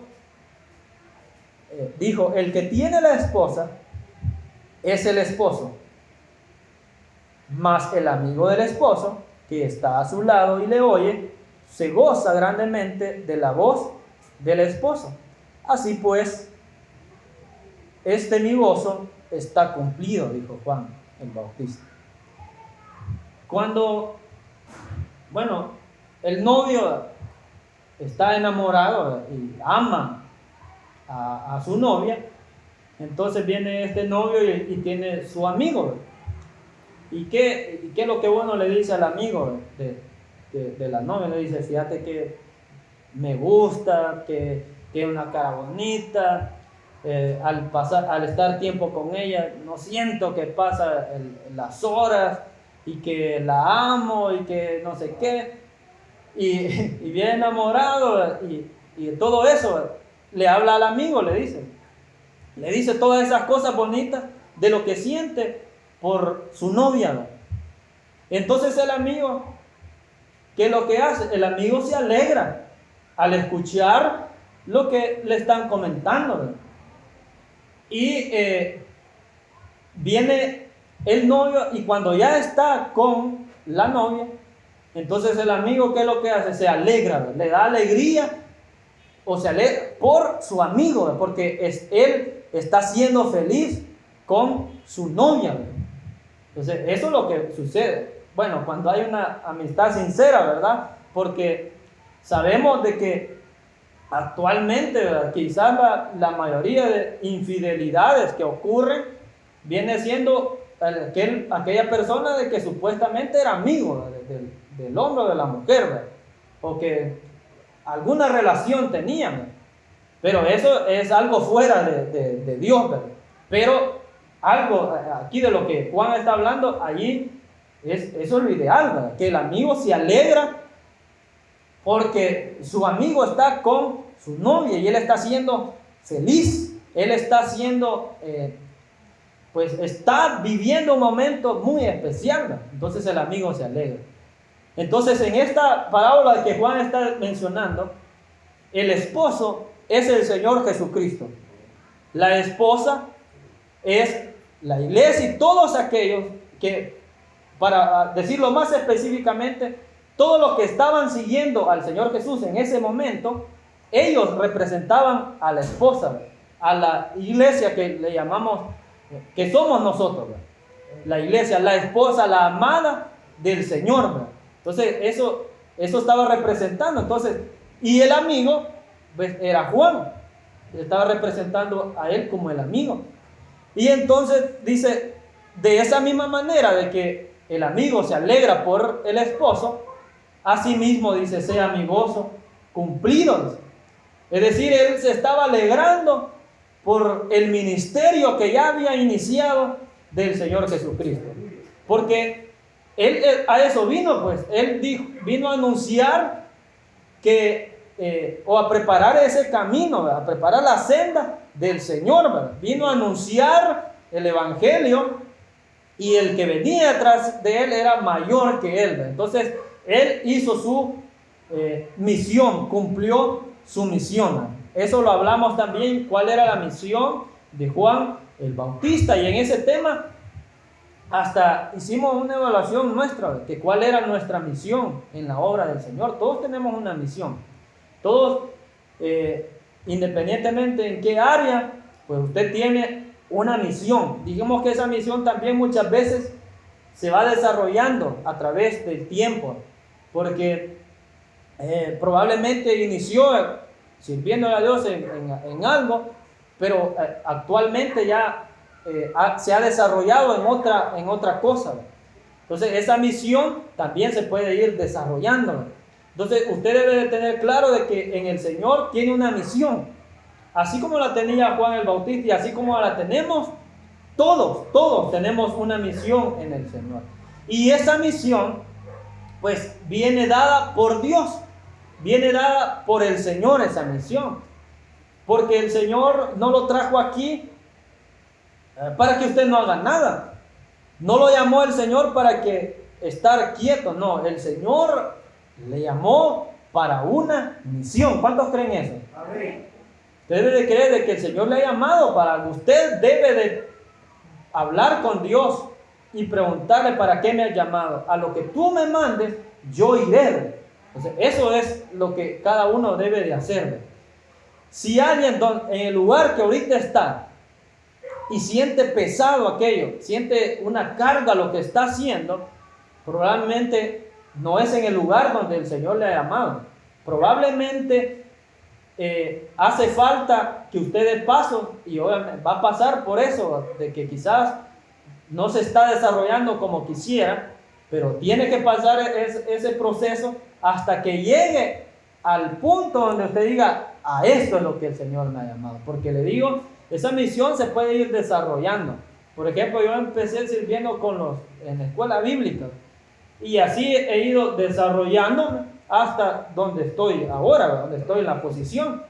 Dijo, el que tiene la esposa es el esposo, mas el amigo del esposo, que está a su lado y le oye, se goza grandemente de la voz del esposo. Así pues, mi gozo está cumplido, dijo Juan el Bautista. Cuando, bueno, el novio está enamorado y ama a su novia, entonces viene este novio y tiene su amigo. ¿Y qué es lo que uno le dice al amigo de la novia? Le dice, fíjate que me gusta, que es una cara bonita, al estar tiempo con ella, no siento que pasa las horas y que la amo y que no sé qué, y bien enamorado y todo eso, le habla al amigo, le dice todas esas cosas bonitas de lo que siente por su novia, ¿no? Entonces el amigo, ¿qué es lo que hace? El amigo se alegra al escuchar lo que le están comentando, ¿no? Y viene el novio y cuando ya está con la novia, entonces el amigo, ¿qué es lo que hace? Se alegra, ¿no? Le da alegría o se alegra por su amigo, ¿no? Porque él está siendo feliz con su novia, ¿no? Entonces, eso es lo que sucede. Bueno, cuando hay una amistad sincera, ¿verdad? Porque sabemos de que actualmente, ¿verdad? Quizás la mayoría de infidelidades que ocurren viene siendo aquella persona de que supuestamente era amigo del hombre o de la mujer, ¿verdad? O que alguna relación tenían, ¿verdad? Pero eso es algo fuera de Dios, ¿verdad? Pero algo aquí de lo que Juan está hablando, allí eso es lo ideal, ¿verdad? Que el amigo se alegra porque su amigo está con su novia y él está siendo feliz, él está siendo, pues está viviendo un momento muy especial, ¿verdad? Entonces el amigo se alegra. Entonces en esta parábola que Juan está mencionando, el esposo es el Señor Jesucristo, la esposa es la iglesia y todos aquellos que, para decirlo más específicamente, todos los que estaban siguiendo al Señor Jesús en ese momento, ellos representaban a la esposa, a la iglesia que le llamamos, que somos nosotros, ¿verdad? La iglesia, la esposa, la amada del Señor, ¿verdad? Entonces eso estaba representando. Entonces, y el amigo, pues, era Juan, estaba representando a él como el amigo. Y entonces dice, de esa misma manera de que el amigo se alegra por el esposo, asimismo dice, sea mi gozo cumplido. Es decir, él se estaba alegrando por el ministerio que ya había iniciado del Señor Jesucristo. Porque él a eso vino, pues, él vino a anunciar que, o a preparar ese camino, ¿verdad? A preparar la senda del Señor, ¿verdad? Vino a anunciar el Evangelio y el que venía detrás de él era mayor que él, ¿verdad? Entonces, él hizo su misión, cumplió su misión, ¿verdad? Eso lo hablamos también, cuál era la misión de Juan el Bautista, y en ese tema hasta hicimos una evaluación nuestra, de cuál era nuestra misión en la obra del Señor. Todos tenemos una misión, todos, independientemente en qué área, pues usted tiene una misión. Digamos que esa misión también muchas veces se va desarrollando a través del tiempo, porque probablemente inició sirviendo a Dios en algo, pero actualmente ya se ha desarrollado en otra cosa. Entonces esa misión también se puede ir desarrollando. Entonces usted debe de tener claro de que en el Señor tiene una misión, así como la tenía Juan el Bautista y así como la tenemos todos tenemos una misión en el Señor. Y esa misión pues viene dada por Dios, viene dada por el Señor esa misión, porque el Señor no lo trajo aquí para que usted no haga nada. No lo llamó el Señor para que estar quieto, no, el Señor le llamó para una misión. ¿Cuántos creen eso? Amén. Usted debe de creer de que el Señor le ha llamado para algo. Usted debe de hablar con Dios y preguntarle para qué me has llamado. A lo que tú me mandes, yo iré. Entonces, eso es lo que cada uno debe de hacer. Si alguien en el lugar que ahorita está y siente pesado aquello, siente una carga lo que está haciendo, probablemente no es en el lugar donde el Señor le ha llamado. Probablemente hace falta que usted dé paso, y obviamente va a pasar por eso, de que quizás no se está desarrollando como quisiera, pero tiene que pasar ese proceso hasta que llegue al punto donde usted diga, a esto es lo que el Señor me ha llamado. Porque le digo, esa misión se puede ir desarrollando. Por ejemplo, yo empecé sirviendo en la escuela bíblica, y así he ido desarrollándome hasta donde estoy ahora, donde estoy en la posición.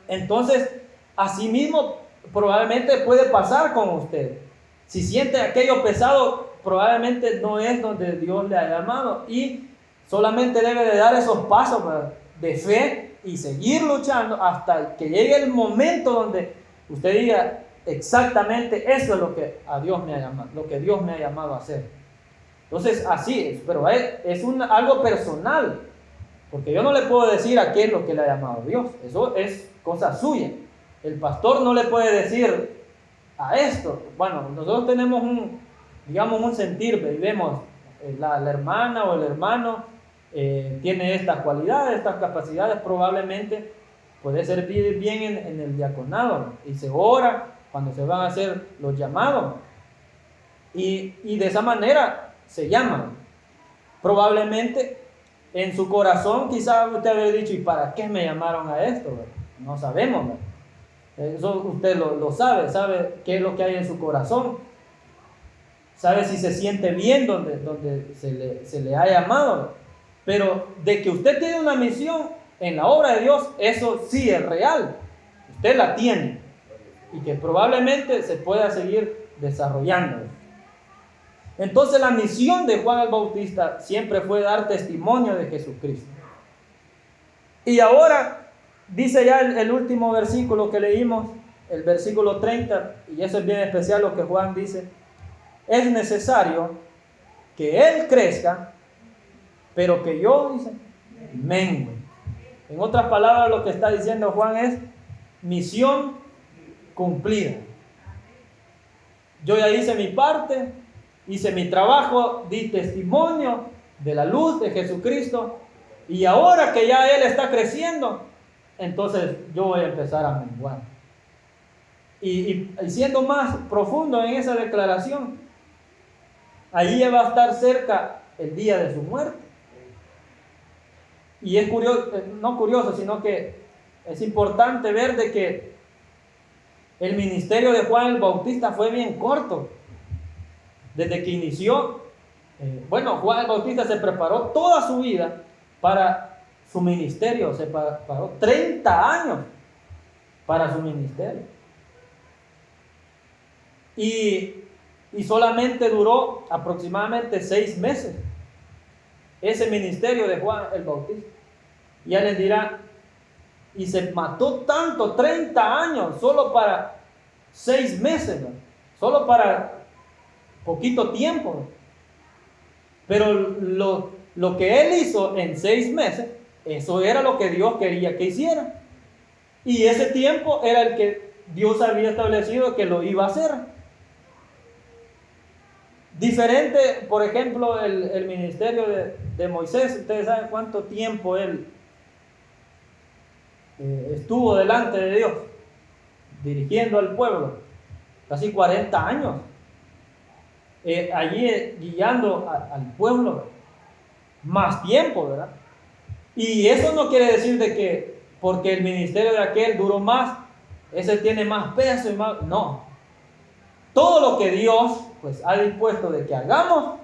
Entonces, así mismo probablemente puede pasar con usted. Si siente aquello pesado, probablemente no es donde Dios le ha llamado, y solamente debe de dar esos pasos de fe y seguir luchando hasta que llegue el momento donde usted diga, exactamente eso es lo que a Dios me ha llamado, lo que Dios me ha llamado a hacer. Entonces así es, pero es algo personal, porque yo no le puedo decir a qué es lo que le ha llamado Dios. Eso es cosa suya. El pastor no le puede decir a esto. Bueno, nosotros tenemos un sentir, y vemos la hermana o el hermano tiene estas cualidades, estas capacidades, probablemente puede servir bien en el diaconado, y se ora cuando se van a hacer los llamados, y de esa manera se llaman. Probablemente en su corazón quizás usted había dicho, ¿y para qué me llamaron a esto? No sabemos, ¿verdad? Eso usted lo sabe qué es lo que hay en su corazón, sabe si se siente bien donde se le ha llamado. Pero de que usted tiene una misión en la obra de Dios, eso sí es real, usted la tiene, y que probablemente se pueda seguir desarrollando. Entonces la misión de Juan el Bautista siempre fue dar testimonio de Jesucristo. Y ahora dice ya el último versículo que leímos, el versículo 30, y eso es bien especial lo que Juan dice: es necesario que Él crezca, pero que yo, dice, mengue. En otras palabras, lo que está diciendo Juan es misión cumplida. Yo ya hice mi parte, hice mi trabajo, di testimonio de la luz de Jesucristo, y ahora que ya Él está creciendo, entonces yo voy a empezar a menguar. Y siendo más profundo en esa declaración, allí va a estar cerca el día de su muerte. Y es curioso, no curioso, sino que es importante ver de que el ministerio de Juan el Bautista fue bien corto. Desde que inició, Juan el Bautista se preparó toda su vida para su ministerio, se preparó 30 años para su ministerio. Y solamente duró aproximadamente 6 meses ese ministerio de Juan el Bautista. Ya les dirá, y se mató tanto, 30 años, solo para 6 meses, ¿no? Solo para poquito tiempo. Pero lo que él hizo en 6 meses, eso era lo que Dios quería que hiciera. Y ese tiempo era el que Dios había establecido que lo iba a hacer. Diferente, por ejemplo, el ministerio de Moisés. Ustedes saben cuánto tiempo él estuvo delante de Dios, dirigiendo al pueblo. Casi 40 años. Allí guiando al pueblo. Más tiempo, ¿verdad? Y eso no quiere decir de que porque el ministerio de aquel duró más, ese tiene más peso y más. No. Todo lo que Dios pues ha dispuesto de que hagamos,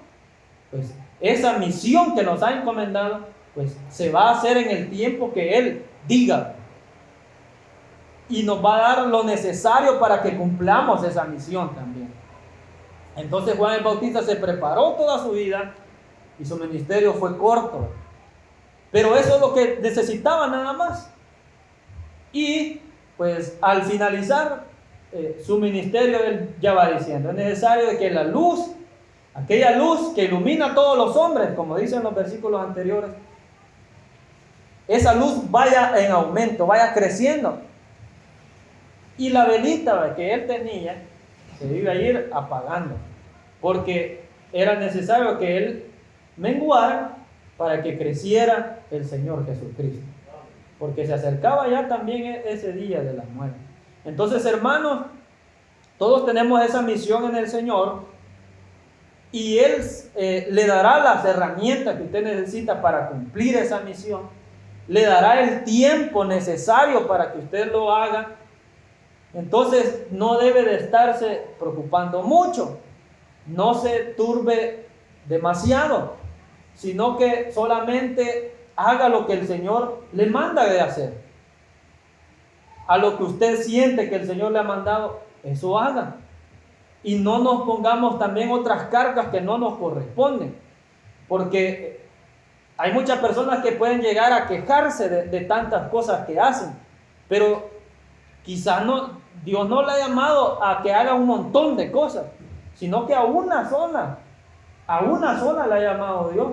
pues esa misión que nos ha encomendado, pues se va a hacer en el tiempo que Él diga. Y nos va a dar lo necesario para que cumplamos esa misión también. Entonces Juan el Bautista se preparó toda su vida y su ministerio fue corto. Pero eso es lo que necesitaba nada más. Y pues al finalizar su ministerio, él ya va diciendo, es necesario de que la luz, aquella luz que ilumina a todos los hombres, como dicen los versículos anteriores, esa luz vaya en aumento, vaya creciendo. Y la velita que él tenía se iba a ir apagando, porque era necesario que él menguara para que creciera el Señor Jesucristo, porque se acercaba ya también ese día de la muerte. Entonces, hermanos, todos tenemos esa misión en el Señor, y Él le dará las herramientas que usted necesita para cumplir esa misión, le dará el tiempo necesario para que usted lo haga. Entonces no debe de estarse preocupando mucho, no se turbe demasiado, sino que solamente haga lo que el Señor le manda de hacer. A lo que usted siente que el Señor le ha mandado, eso haga. Y no nos pongamos también otras cargas que no nos corresponden, porque hay muchas personas que pueden llegar a quejarse de tantas cosas que hacen, pero quizás Dios no le ha llamado a que haga un montón de cosas, sino que a una sola le ha llamado Dios.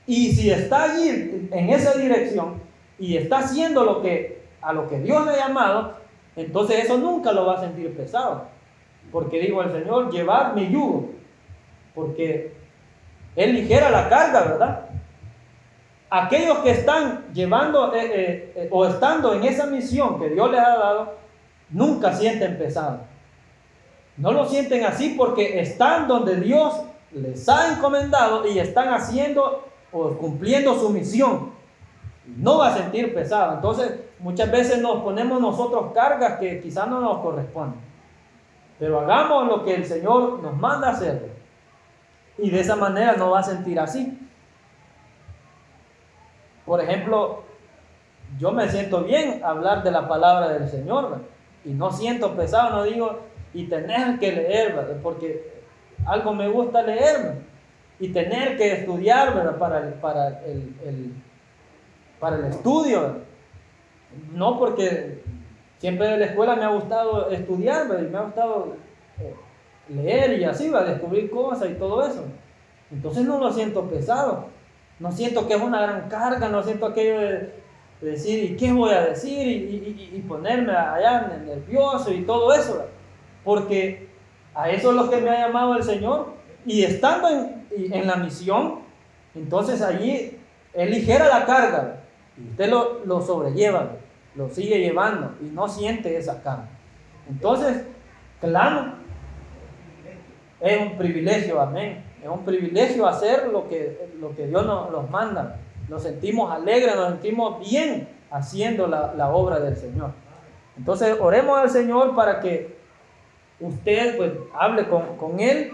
Y si está allí en esa dirección y está haciendo a lo que Dios le ha llamado, entonces eso nunca lo va a sentir pesado, porque dijo el Señor, llevad mi yugo, porque Él ligera la carga, ¿verdad? aquellos que están llevando o estando en esa misión que Dios les ha dado, nunca sienten pesado. No lo sienten así porque están donde Dios les ha encomendado y están haciendo o cumpliendo su misión. No va a sentir pesado. Entonces, muchas veces nos ponemos nosotros cargas que quizás no nos corresponden. Pero hagamos lo que el Señor nos manda hacer. Y de esa manera no va a sentir así. Por ejemplo, yo me siento bien hablar de la palabra del Señor, ¿verdad? Y no siento pesado, no digo, y tener que leer, ¿verdad? Porque algo me gusta leer, ¿verdad? Y tener que estudiar, ¿verdad? Para el estudio, ¿verdad? No porque siempre en la escuela me ha gustado estudiar, ¿verdad? Y me ha gustado leer y así, ¿verdad? Descubrir cosas y todo eso. Entonces no lo siento pesado. No siento que es una gran carga, no siento aquello de decir, ¿y qué voy a decir? Y ponerme allá nervioso y todo eso, ¿verdad? Porque a eso es lo que me ha llamado el Señor. Y estando en la misión, entonces allí es ligera la carga, ¿verdad? Y usted lo sobrelleva, ¿verdad? Lo sigue llevando y no siente esa carga. Entonces, claro, es un privilegio, amén. Es un privilegio hacer lo que Dios nos manda. Nos sentimos alegres, nos sentimos bien haciendo la obra del Señor. Entonces, oremos al Señor para que usted pues hable con Él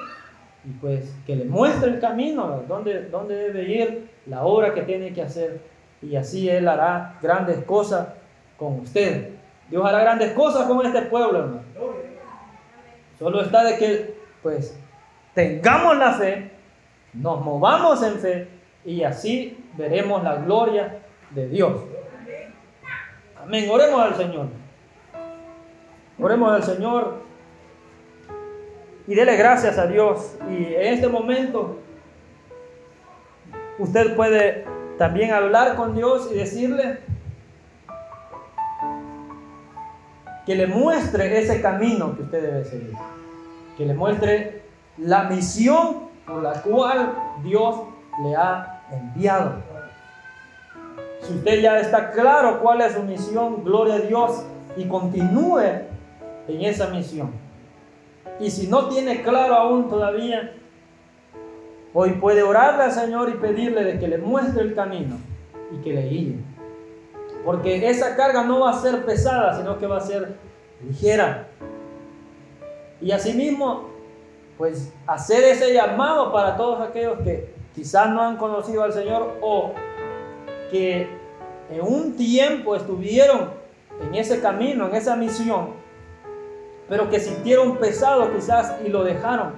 y pues que le muestre el camino, dónde debe ir, la obra que tiene que hacer. Y así Él hará grandes cosas con usted. Dios hará grandes cosas con este pueblo, hermano. Solo está de que pues tengamos la fe, nos movamos en fe y así veremos la gloria de Dios. Amén. Oremos al Señor. Oremos al Señor y dele gracias a Dios. Y en este momento usted puede también hablar con Dios y decirle que le muestre ese camino que usted debe seguir. Que le muestre la misión por la cual Dios le ha enviado. Si usted ya está claro cuál es su misión, gloria a Dios, y continúe en esa misión. Y si no tiene claro aún todavía, hoy puede orarle al Señor y pedirle de que le muestre el camino y que le guíe. Porque esa carga no va a ser pesada, sino que va a ser ligera. Y asimismo, pues hacer ese llamado para todos aquellos que quizás no han conocido al Señor o que en un tiempo estuvieron en ese camino, en esa misión, pero que sintieron pesado quizás y lo dejaron.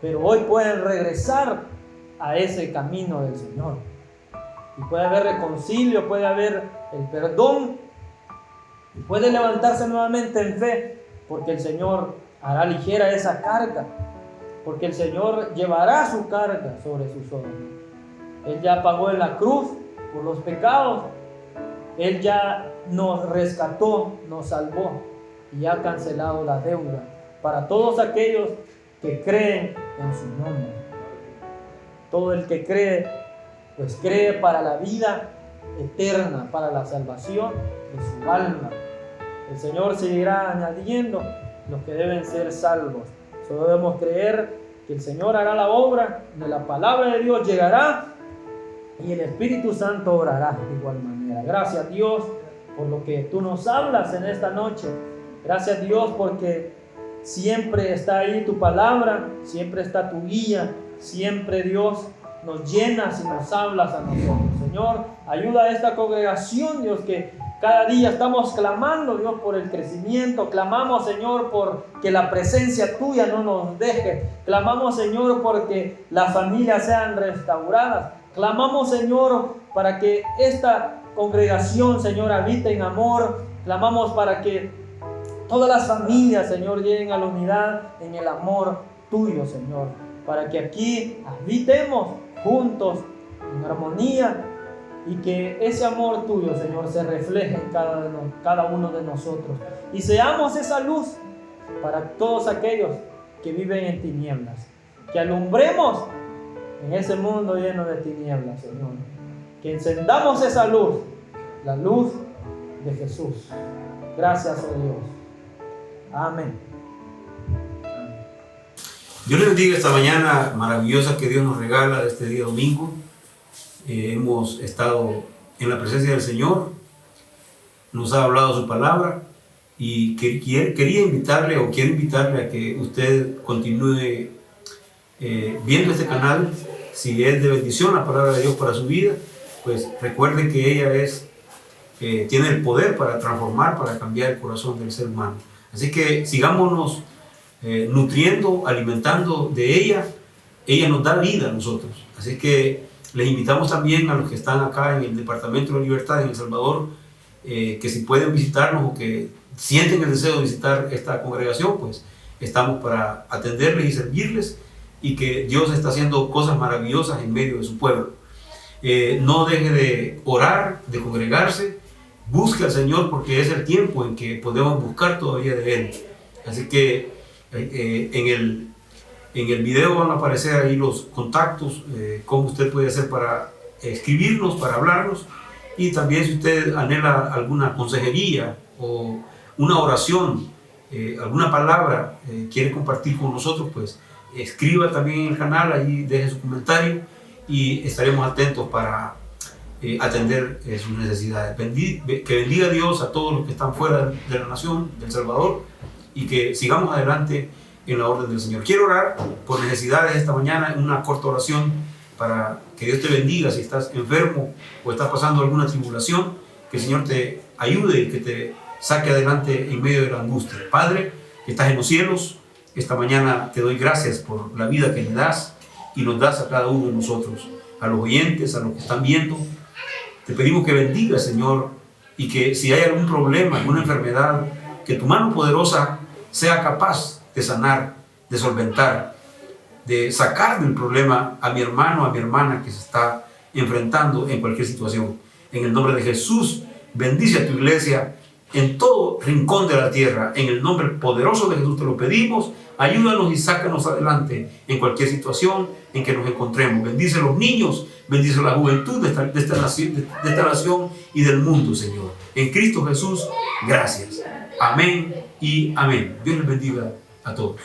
Pero hoy pueden regresar a ese camino del Señor. Y puede haber reconcilio, puede haber el perdón. Y puede levantarse nuevamente en fe, porque el Señor hará ligera esa carga. Porque el Señor llevará su carga sobre sus hombros. Él ya pagó en la cruz por los pecados. Él ya nos rescató, nos salvó y ha cancelado la deuda para todos aquellos que creen en su nombre. Todo el que cree, pues cree para la vida eterna, para la salvación de su alma. El Señor seguirá añadiendo los que deben ser salvos. Solo debemos creer que el Señor hará la obra, de la palabra de Dios llegará y el Espíritu Santo obrará de igual manera. Gracias Dios por lo que tú nos hablas en esta noche. Gracias Dios porque siempre está ahí tu palabra, siempre está tu guía, siempre Dios nos llenas y nos hablas a nosotros. Señor, ayuda a esta congregación, Dios, que cada día estamos clamando, Dios, por el crecimiento. Clamamos, Señor, por que la presencia tuya no nos deje. Clamamos, Señor, porque las familias sean restauradas. Clamamos, Señor, para que esta congregación, Señor, habite en amor. Clamamos para que todas las familias, Señor, lleguen a la unidad en el amor tuyo, Señor. Para que aquí habitemos juntos en armonía y que ese amor tuyo, Señor, se refleje en cada uno de nosotros. Y seamos esa luz para todos aquellos que viven en tinieblas. Que alumbremos en ese mundo lleno de tinieblas, Señor. Que encendamos esa luz, la luz de Jesús. Gracias, oh Dios. Amén. Dios les bendiga esta mañana maravillosa que Dios nos regala este día domingo. Hemos estado en la presencia del Señor, nos ha hablado su palabra y quería invitarle o quiero invitarle a que usted continúe viendo este canal. Si es de bendición la palabra de Dios para su vida, pues recuerde que ella tiene el poder para transformar, para cambiar el corazón del ser humano. Así que sigámonos nutriendo, alimentando de ella. Ella nos da vida a nosotros. Así que les invitamos también a los que están acá en el Departamento de la Libertad en El Salvador, que si pueden visitarnos o que sienten el deseo de visitar esta congregación, pues estamos para atenderles y servirles, y que Dios está haciendo cosas maravillosas en medio de su pueblo. No deje de orar, de congregarse, busque al Señor, porque es el tiempo en que podemos buscar todavía de Él. Así que en el video van a aparecer ahí los contactos, cómo usted puede hacer para escribirnos, para hablarnos, y también si usted anhela alguna consejería o una oración, alguna palabra quiere compartir con nosotros, pues escriba también en el canal, ahí deje su comentario y estaremos atentos para atender sus necesidades. Que bendiga a Dios a todos los que están fuera de la nación, de El Salvador, y que sigamos adelante en la orden del Señor. Quiero orar por necesidades esta mañana en una corta oración para que Dios te bendiga. Si estás enfermo o estás pasando alguna tribulación, que el Señor te ayude y que te saque adelante en medio de la angustia. Padre, que estás en los cielos, esta mañana te doy gracias por la vida que me das y nos das a cada uno de nosotros, a los oyentes, a los que están viendo. Te pedimos que bendiga, Señor, y que si hay algún problema, alguna enfermedad, que tu mano poderosa sea capaz de sanar, de solventar, de sacar del problema a mi hermano, a mi hermana que se está enfrentando en cualquier situación. En el nombre de Jesús, bendice a tu iglesia en todo rincón de la tierra. En el nombre poderoso de Jesús te lo pedimos. Ayúdanos y sácanos adelante en cualquier situación en que nos encontremos. Bendice a los niños, bendice a la juventud de esta nación y del mundo, Señor. En Cristo Jesús, gracias. Amén y amén. Dios les bendiga a todos.